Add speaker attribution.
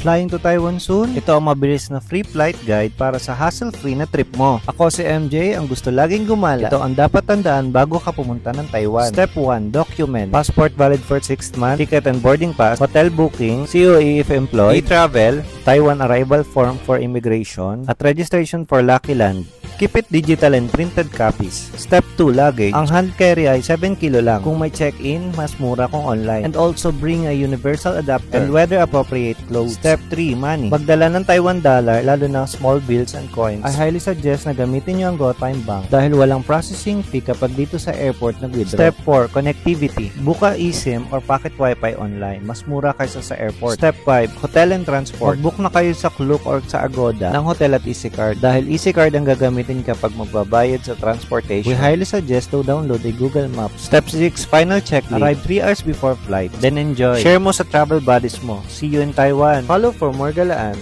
Speaker 1: Flying to Taiwan soon? Ito ang mabilis na free flight guide para sa hassle-free na trip mo. Ako si MJ, ang gusto laging gumala. Ito ang dapat tandaan bago ka pumunta ng Taiwan. Step 1. Document. Passport valid for 6 months, ticket and boarding pass, hotel booking, COE if employed, e-travel, Taiwan arrival form for immigration, at registration for Lucky Land. Keep it digital and printed copies. Step 2. Luggage. Ang hand carry ay 7 kilo lang. Kung may check-in, mas mura kung online. And also bring a universal adapter and weather-appropriate clothes. Step 3. Money. Pagdala ng Taiwan dollar, lalo na small bills and coins, I highly suggest na gamitin nyo ang GoTime Bank dahil walang processing fee kapag dito sa airport nag-withdraw. Step 4. Connectivity. Buka eSIM or pocket wifi online. Mas mura kaysa sa airport. Step 5. Hotel and transport. Mag-book na kayo sa Klook or sa Agoda ng hotel at EasyCard dahil EasyCard ang gagamitin kapag magbabayad sa transportation. We highly suggest to download a Google Maps. Step 6. Final checklist. Arrive 3 hours before flight. Then enjoy. Share mo sa travel buddies mo. See you in Taiwan. Follow for more galaan.